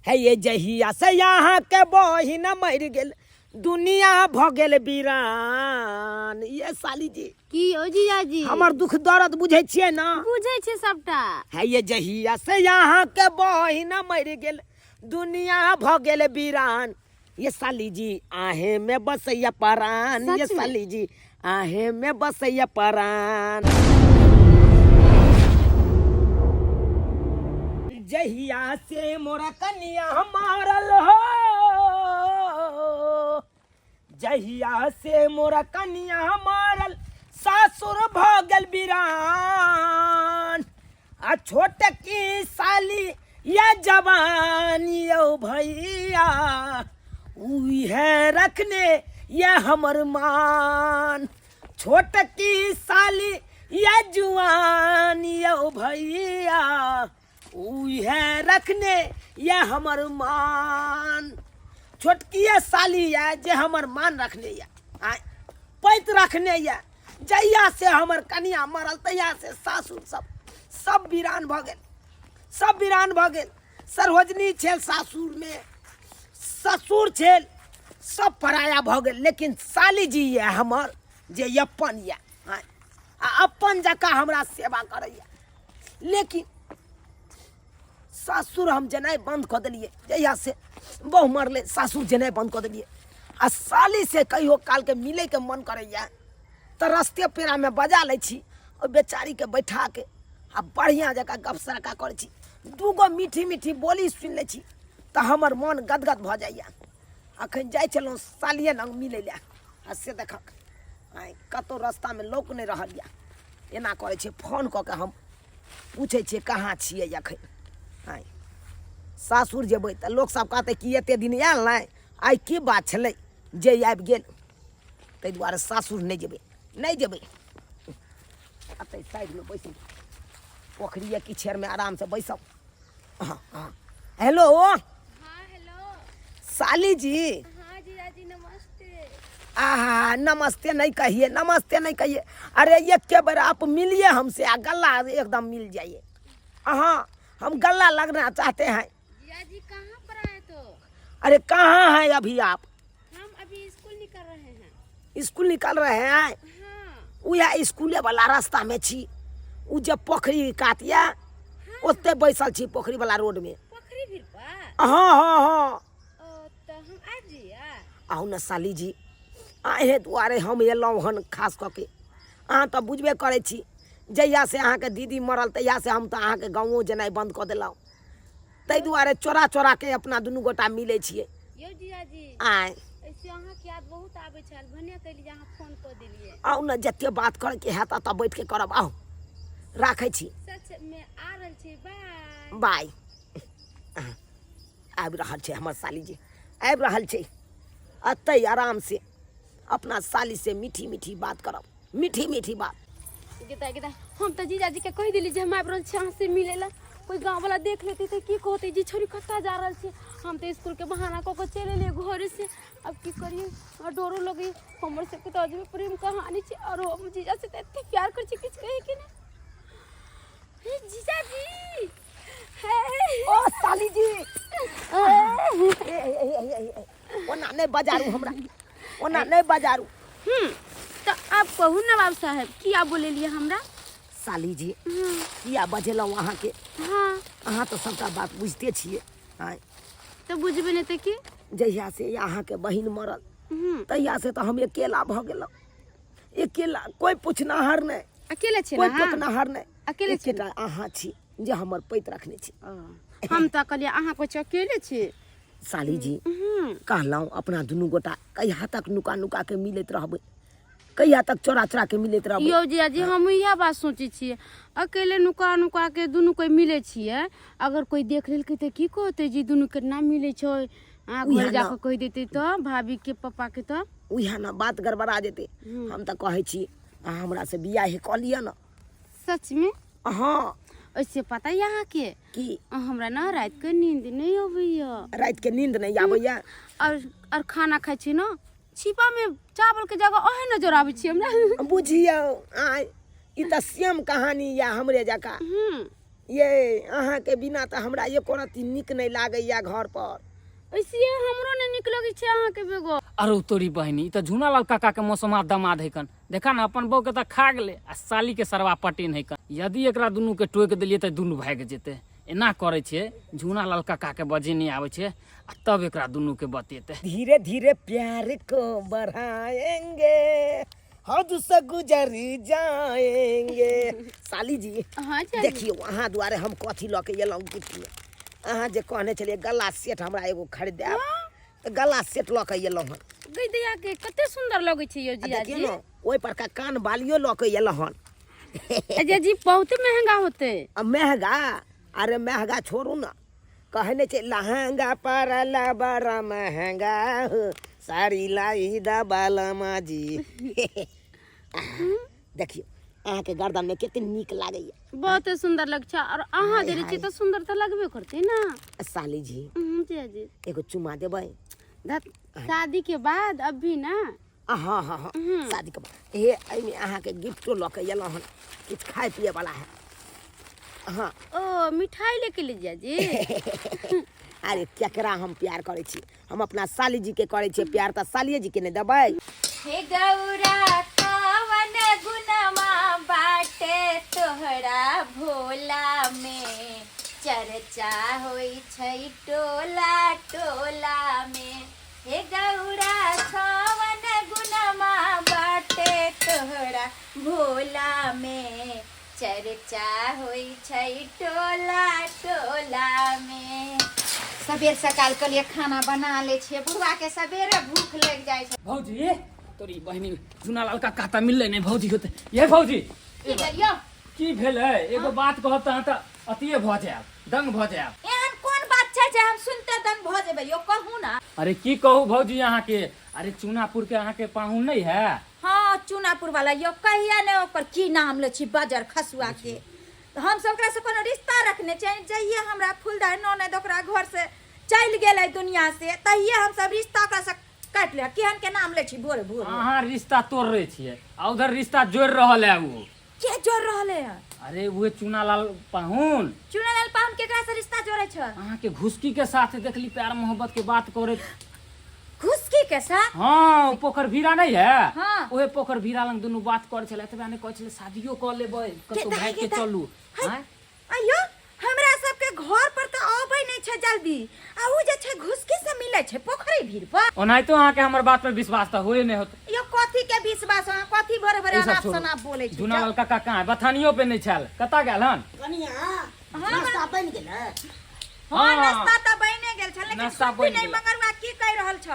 है ये जहिया से यहाँ के बहिन मर गेल दुनिया भ गेल बीरान। ये साली जी की ओ जीजा जी हमर दुख दर्द बुझे छिए ना? बुझे छे सबटा। है ये जहिया से यहाँ के बहिन मर गेल दुनिया भ गेल बीरान। ये साली जी आहे में बसैया परान। ये साली जी आहे में बसैया परान। जहिया से मोरा कनिया मारल हो, जहिया से मोरा कनिया मारल सासुर भ गेल बीरान। आ छोट की साली या जवान यो भैया उही है रखने ये हमर मान। छोट की साली या जुआन यो भैया उही है रखने ये हमर मान। छोटकी साली या जे हमर मान रखने या पैत रखने या। जहिया से हमर कनिया मरल तहिया से सासुर सब वीरान भ गेल, सब वीरान भ गेल। सरोजनी छेल सासुर में, ससुर छेल सब पराया भ गेल। लेकिन साली जी ये हमर जे अपन या अपन जका हमरा सेवा करैया। लेकिन सासुर हम जेनाइ बंद कर दिलिए। जहिया से बहु मरले सासुर जेनाइ बंद कर दिलिए। आ साली से कहियो काल के मिले के मन करैया तो रस्ते पेड़ा में बजा ले छी और बेचारी के बैठा के आ बढ़िया जका गप सरका करे छी। दूगो मीठी मीठी बोली सुन ले छी तो हमर मन गदगद भ जाइया। अखन जाय छलहुँ सालिए लग मिले ले आ से देखक कतो रास्ता में लोक नहीं रहल या। एना करे छे फोन क के हम पूछे छे कहाँ छिए अखन। सासुर जेबै तऽ लोक सब कहते कि एते दिन आयल नहीं, आई की बात छलै जे आबि गेल। ताहि दुआरे सासुर नहीं जेबै, नहीं जेबै। अतै साइड में बैसब, पोखरिए किछेर में आराम से बैसब। हेलो हाँ हेलो साली जी। हाँ जीजा जी नमस्ते। आहा नमस्ते नहीं कहिए, नमस्ते नहीं कहिए। अरे ये के बार आप मिलिए हमसे, गला एकदम मिल जाइए। हाँ हम गला लगना चाहते हैं। जीजा जी कहाँ पर आए तो? अरे कहाँ हैं अभी आप? हम अभी स्कूल निकल रहे हैं। स्कूल निकल रहे हैं? हाँ। उया स्कूले वाला रास्ता में छी। उ जे पोखरी काटिया ओते बैसल छी पोखरी वाला रोड में। पोखरी भीड़ पर? हाँ हाँ हाँ। तो हम आ जिया। आहू न साली जी, अहे दुआरे हम एलहुँ हन खास कऽ के। अहाँ तऽ बुझबे करै छी जहिया से अहाँ के दीदी मरल तहिया से हम तऽ अहाँ के गाँवो जेनाइ बंद कऽ देलहुँ। ताहि दुआरे चोरा चोरा के अपना दुनू गोटा मिले छियै। यो जीजा जी आय ऐसे अहाँ के याद बहुत आबै छल, भने कहली अहाँ फोन कऽ देलिए। आउ न जते बात करे के हैत तऽ बैठ के करब। आउ राखै छी। सच में आ रहल छी। Bye bye. आबि रहल छै हमर साली जी, आबि रहल छै। अतै आराम से अपना साली से मीठी मीठी बात करब, मीठी मीठी बात। गीता गीता हम तो जीजा जी के कह दिली जे हम आबि रहल छी अहाँ से मिले ला। कोई गांव वाला देख लेते तो की कहते जी छोरी कत्ता जा रहल छी। हम तो स्कूल के बहाना क के चले ले घर से। अब की करिए, और डरो लगे। हमर से के तो अजब प्रेम कहानी छी और हम जीजा से तो इतने प्यार कर छी किछ कहे के ना। हे जीजा जी ओ साली जी ओना नहीं बजारू हमरा, ओना नहीं बजारू। तो आप कहू नवाब साहब किया बोले लिए हमरा? साली जी किया बजेलहुँ अहाँ के? हाँ अहाँ तो सबटा बात बुझते छियै। तो बुझबे नहीं तो की? जहिया से अहाँ के बहिन मरल तहिया से तो हम अकेला भ गेलहुँ। अकेला, कोई पुछनाहर नहीं, अकेले छे कोई ना? पुछनाहर नहीं। अकेले छी? एकेटा अहाँ छी जे हमर पैत रखने छी। हम तो कहलिए अहाँ कुछ अकेले छी। साली जी कहलहुँ अपना दुनू गोटा कहिया तक नुका नुका के मिलैत रहबै, कहिया तक चोरा चोरा के मिलैत रहबै। यो जीजा जी हम यह बात सोचे छिए, अकेले नुका नुका के दुनू कोई मिले छिए। अगर कोई देख लेलकै तो की कहते जी दुनू के ना मिले छो। घर जाकर कह देते तो भाभी के पापा के तो उहे ना बात गड़बड़ा जेते। हम तो कहै छी अहाँ हमरा से बियाह कऽ लिअ ना। सच में? हाँ ऐसे पता यहाँ के की हमरा ना रात के नींद नहीं आबैया। रात के नींद नहीं आबैया? और खाना खाई छी ना छिपा में चावल के जगह ओहे नजर आबै छी हमरा। बुझियो ई त सेम कहानी या हमरे जका। ये अहाँ के बिना तो हमरा ये कोनो नीक नहीं लागैया घर पर। ऐसे हमरो ने निक लगे छे अहाँ के बेगो। अरे तोरी बहनी तो झूना लाल काका के मौसमा दमाद है कन देखा ना अपन बहू के तो खा गेले आ साली के सरवा पटेन है कन यदि एकरा दुनू के टोक दिलिए तो दुनू भाग जेते एना करे छे झूना लाल काका के बजे नहीं आवे छे आ तब एकरा दुनू के बतेते धीरे धीरे प्यार को बढ़ाएंगे हद से गुजर जाएंगे। साली जी हाँ देखियो वहाँ द्वारे हम कथी लऽ के एलहुँ गिफ्ट में अहाँ जे कहने छलिए गला सेट हमरा एगो खरीद देब तो गला सेट लऽ के एलहुँ हन। गई दिया के कते सुंदर लगे छे यो जीजा देखिए जी। ना ओहि पर का कान बालियो लऽ के एलहुँ हन। जीजा जी बहुत महंगा होते। महंगा अरे महंगा छोड़ू ना कहने छे लहंगा पर बड़ा महंगा हो साड़ी लाई दा बालमा जी। देखियो अहाँ के गर्दन में कितनी नीक लागैया। बहुत सुंदर लग छे और अहाँ जे छी तो सुंदर तो लगबे करते ना। साली जी जीजा जी एगो चुमा देबै। शादी के बाद अभी ना। हाँ हाँ हाँ शादी के बाद हे एहिमे अहाँ के गिफ्टो लऽ के एलहुँ हन किछु खाए पिए वाला है। हाँ ओ मिठाई लेके ले जीजा जी। अरे केकरा हम प्यार करे छी हम अपना साली जी के करे छी प्यार तो सालिए जी के ने देबै। हे गौरा कवन गुनमा बाटे तोहरा भोला में चर्चा होई छै टोला टोला में। हे गौरा कवन गुनमा बाटे तोहरा भोला में चर्चा होई छै टोला टोला में। सबेर सकाल के लिए खाना बना ले छे बुढ़वा के सबेरे भूख लग जाए छे। भौजी तोरी बहनी झूना लाल काका त मिलले नहीं भौजी होते ये भौजी की करियो की भेलै एगो बात कहत त अतिए भ जाय दंग भ जाय। एहन कोन बात छै जे हम सुनते दंग भ जेबै यो कहू ना। अरे की कहू भौजी यहाँ के अरे चूनापुर के अहाँ के पाहुन नहीं है। हाँ चूनापुर वाला यो कहिया ने ओकर की नाम ले छी बजर खसुआ के हम सब ओकरा से कोनो रिश्ता रखने चाहिए जइए हमरा फूलदार ननद ओकरा घर से चल गेलै दुनिया से तहिए हम सब रिश्ता ओकरा से काट ले केहन के नाम ले छी भोर भोर। अहाँ रिश्ता तोड़ रहे छिए आ उधर रिश्ता जोड़ रहल है वो के जोड़ रहले है। अरे वो चूनालाल पाहुन चूनालाल पाहुन केकरा से रिश्ता जोड़े छ। अहाँ के घुसकी के साथ देखली प्यार मोहब्बत के बात करे। घुसकी के साथ हाँ पोखर भीरा नहीं है। हाँ। ओहे पोखर भीरा लंग दुनू बात करे छले तबे ने कहै छले शादियो क लेबै कतो भाग के चलू। हैं अयो हमरा सब के घर पर तो आबै नहीं छ जल्दी आ उ जे छ घुसकी से मिले छ पोखरी भीड़ पर। ओनाहितो अहाँ के हमर बात पर विश्वास त होए नहीं होत। यो कथी के विश्वास है कथी भरे भरे अनाप शनाप बोले छ। झूनालाल काका कहाँ बथानियो पे नहीं छल कता गेल हन। कनिया नाश्ता बनि गेलै। हाँ नाश्ता त बने गेल छ लेकिन नाश्ता सुनबी बनि नहीं गेल। मगरवा की कह रहल छ।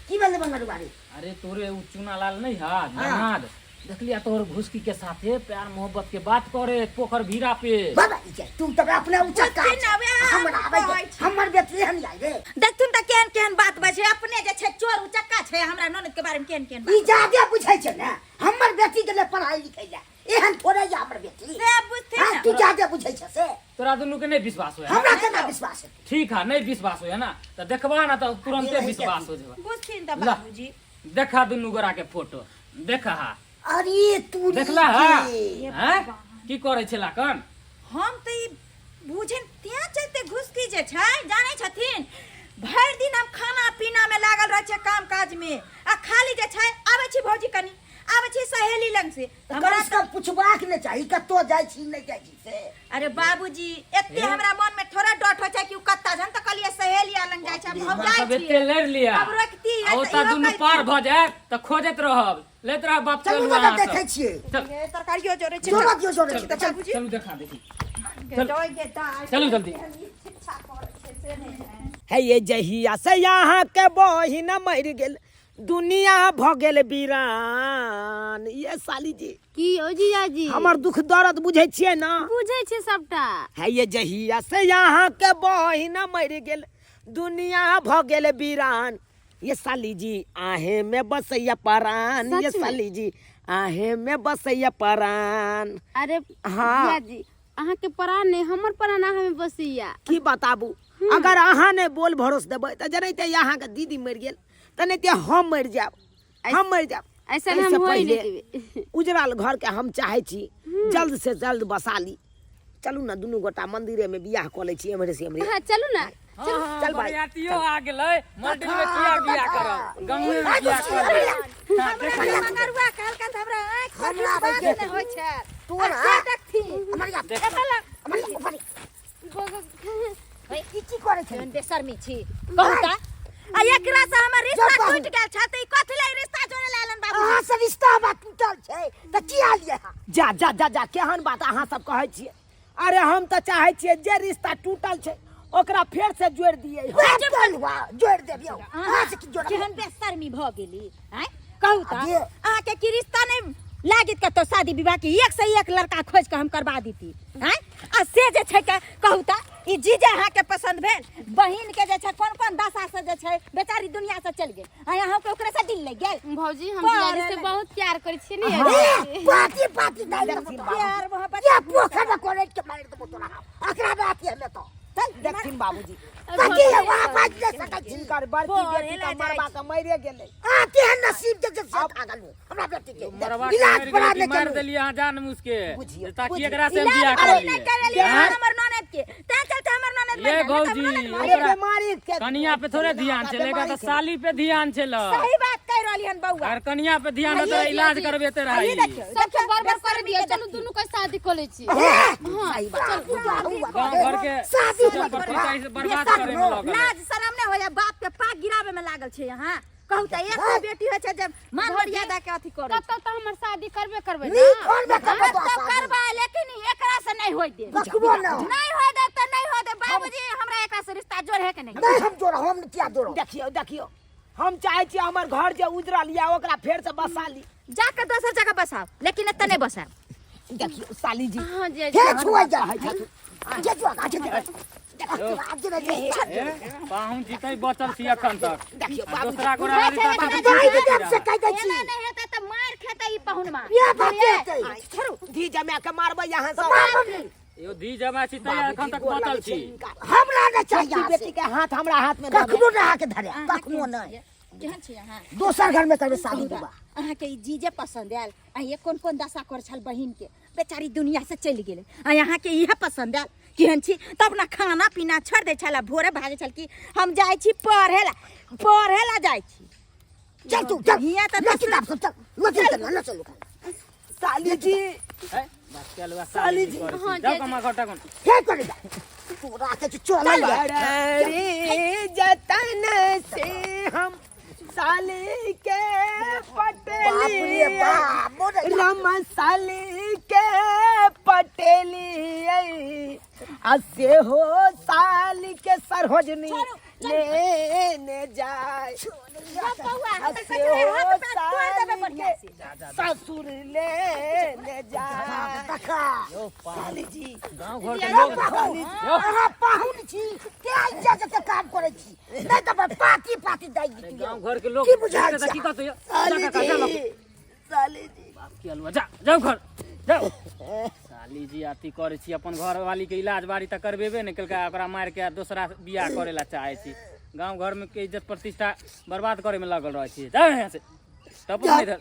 की भेलै बंगरबारी। अरे तोरे उ चूनालाल नहीं है दामाद देखलिया तोहर घुसकी के साथे प्यार मोहब्बत के बात करे पोखर भीरा पे। बाबा ई तू त अपने ऊंचा का हमरा आबै हमर बेटी हन जाय रे। देखथुन त केहन केहन बात बजे अपने जे छ चोर उचक्का छ हमरा ननद के बारे में केहन केहन ई जादे बुझै छै ना हमर बेटी के ले पढ़ाई लिखाई ले एहन थोड़े या हमर बेटी से बुझते हां तू जादे बुझै छ से तोरा दुनू के नहीं विश्वास होय हमरा केना विश्वास है। ठीक है नहीं विश्वास होय ना तो देखबा ना तो तुरंते विश्वास हो जेबा। बुझथिन त बाबूजी देखा दुनू गोरा के फोटो देखा हा अरे तू देखला हा हैं की करे छला कन। हम त ई बुझन त्या चलते घुसकी जे छै जानै छथिन भर दिन हम खाना पीना में लागल रह छै काम काज में आ खाली जे छै आबै छी भौजी कनी आबै छी सहेली लंग से हमरा से पूछबाक ने चाही कतो जाय छी नहीं जाय छी से। अरे बाबूजी एते हमरा मन में थोड़ा डट हो छै कि उ कत्ता जन त कहलिए सहेली लंग जाय छै हम जाय सब छी एते लेर लिया अब रखती है आ ओता इहो दुनू कहै पार छी। भ जाए त खोजत रहब लेत रह बाप चलू चलू तो अहाँ देखै सब। छियै चल ये तरकारियो जोड़े छै जोड़ा दियो जोड़े छी त चल बाबूजी चलू देखा देखी के जोइ के दाई चलू जल्दी। शिक्षा करे छै से नहीं है। है ये जहिया से यहाँ के बहिन मर गेल दुनिया भ गेल वीरान। ये साली जी की ओ जीजा जी हमर दुख दर्द बुझै छियै ना। बुझै छै सबटा। है ये जहिया से यहाँ के बहिन मर गेल दुनिया भ गेल वीरान। ये साली जी आहे में बसैया परान। ये सच में? साली जी आहे में बसैया परान। अरे हाँ। जीजा जी अहाँ के परान नहीं हमर परान अहाँ में बसिया। की बताबू अगर अहाँ ने बोल भरोस देबै त जनैते यहाँ के दीदी मर गेल त नहीं ते हम मर जाब हम मर जाब। ऐसा एहिसे हम होई पहिले नहीं देबे। उजड़ल घर के हम चाहे छी जल्द से जल्द बसा ली चलू ना दुनू गोटा मंदिरे में बियाह कऽ लै छी एम्हरे से एम्हरे। हाँ चलू ना। चल भाई बरियातियो आ गेलै मंदिर में किया बियाह करब गाँव में बियाह कर हमरा मंगरुआ कहलका त हमरा आँख पर विश्वास नहि होइ छै। तू आ ना से देखथी ई की करे छै जन बेशर्मी छी कहू त आ एकरा से हमर रिश्ता टूट गेल छै त ई कथि ले रिश्ता जोड़े लालन बाबू अहाँ से रिश्ता बात टूटल छै त किया लिए जा जा जा जा केहन बात अहाँ सब कहै छियै। अरे हम त चाहै छियै जे रिश्ता टूटल छै ओकरा फेर से जोड़ दिए। जोड़ देबियो अहाँ से की जोड़ केहन बेशर्मी भ गेली हैं कहू त अहाँ के की रिश्ता नहीं लागित के तो शादी विवाह के एक से एक लड़का खोज के हम करवा दीती हैं आ से जे छै के कहू त ई जीजे अहाँ के पसंद भेल बहिन के जे छै कोन कोन दशा से जे छै बेचारी दुनिया से चल गेल आ अहाँ के ओकरे से दिल लग गेल। भौजी हम जीजाजी से बहुत प्यार करै छियै ने। पाती पाती नहीं प्यार मोहब्बत ये पोखर में कोरेट के मार दे तोरा अकरा बात है में तो चल देखथिन बाबूजी कथि है वहां बाज ले सकै जिनकर बड़की बेटी का मरबा के मरे गेलै आ केहन नसीब जे से आ गेल हमरा बेटी के मरवा इलाज पड़ा के मार देलिए अहाँ जान मुझके ताकि एकरा से हम बियाह कर लिए हमर ननद के ता चलते हमर ननद ये भौजी अरे बीमारी के कनिया पे थोड़े ध्यान चलेगा तो साली पे ध्यान चलो। सही बात कह रहली हन बौआ और कनिया पे ध्यान तो इलाज करबेते रही। सबके बर्बाद कर दिया। चलो दोनों का शादी कर ले छी। सही बात गांव घर के शादी प्रतिष्ठा से बर्बाद करे में लगल। लाज शरम नहीं होया बाप के पाक गिरावे में लागल छै यहाँ कहू त एक बेटी होय छै जब मान मर्यादा के अथी करे तब तो हमर शादी करबे करबे नी फोन में कर तो करबा लेकिन एकरा से नहीं होय दे रखबो ना नहीं होय दे त नहीं होय दे बाबूजी हमरा एकरा से रिश्ता जोड़े के नहीं नहीं हम जोड़ हम क्या जोड़ देखियो देखियो हम चाहे छी हमर घर जे उजरल या ओकरा फेर से बसा ली जाके दोसर जगह बसाओ लेकिन एत नहीं बसाओ। देखियो साली जी हाँ जी हे छुआ जा है जे जो आगे पाहुन जीतै बचल छी अखन तक देखियो दूसरा गोरा वाली से कह दे छी एना नहीं हेतै त मार खेतै ई पहुनमा ये बात छोड़ू धी जमा के मारबै यहां से यो धी जमा छी तै अखन तक बचल छी। हमरा न चाहिए बेटी के हाथ हमरा हाथ में कखनो रहा के धरे कखनो नहीं केहन छी अहाँ दोसर घर में करबे शादी बाबा अहाँ के ई जीजे पसंद आयल आ ये कोन कोन दशा कर छल बहिन के बेचारी दुनिया से चल गेल आ यहाँ के इहे पसंद आयल केहन छी तब ना खाना पीना छोड़ दे छला भोरे भागे छल कि हम जाय छी पढ़े ला जाय छी चल तू चल हिया त ले किताब सब चल ले चल साली जी बात के लवा साली जी जाओ कमा घटा कोन क्या करेगा पूरा के चल रे जतन से हम साली के पटेली राम साली के पटेली असे हो साली के सरहोजनी लेने जाए असे हो साली के ससुर लेने जाए साली जी गांव घर के लोग अहाँ पाहुन छी क्या इज्जत के काम करे छी नहीं त पाती पाती दाई दी गांव घर के लोग की बुझाई की कहत साली जी साली जी बाप के अलवा जा जाओ घर जाओ साली जी आती करे छी अपन घर वाली के इलाज बारी त करबेबे नहीं केलका ओकरा मार के दूसरा बियाह करेला चाहे छी। गांव घर में के इज्जत प्रतिष्ठा बर्बाद करे में लगल रहे छी। जाओ यहां से टप नहीं इधर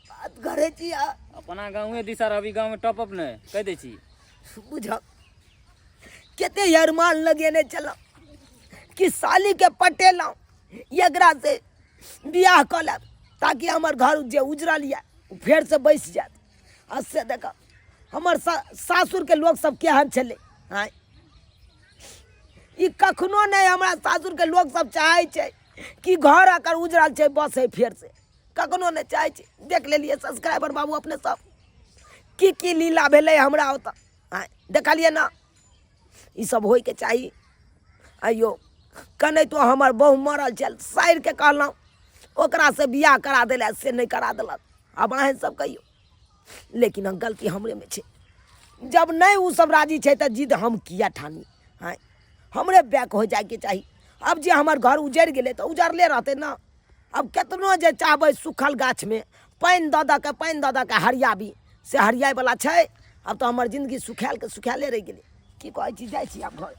बात करे छी अपना गांवे दिशा अभी गांव में टॉप अप नहीं कह दे छी बुझ केते अरमान लगेने चलो कि साली के पटेला एकरा से बियाह कर लेब ताकि हमर घर जे उजरल या फेर से बैस जात अससे देख हमर सासुर के लोग सब केहन छले हाँ ई कखनो नहीं हमरा सासुर के लोग सब चाहे छै कि घर आकर उजरल छै बस है फेर से कखनो नहीं चाहे छै। देख लेलिए सब्सक्राइबर बाबू अपने सब की लीला भेलै हमरा ओतऽ हाँ देखलिए ना ई सब होय के चाहिए। अयो कने तो हमर बहु मरल चल साइर के कहलहुँ ओकरा से बियाह करा देला से नहीं करा देलक अब अहें सब कहियो लेकिन गलती हमरे में छे जब नहीं उ सब राजी छे त जिद हम किया ठानी हाँ हमरे बैक हो जाए के चाहिए। अब जे हमर घर उजड़ गेले तो उजड़ले रहते ना अब केतनो जे चाहबै सुखल गाछ में पानि दऽ के हरियाबी से हरियाई वाला छै। अब तो हमर जिंदगी सुखायल के सुखायले रह गेलै की कहै छी जाइ छी आब घर।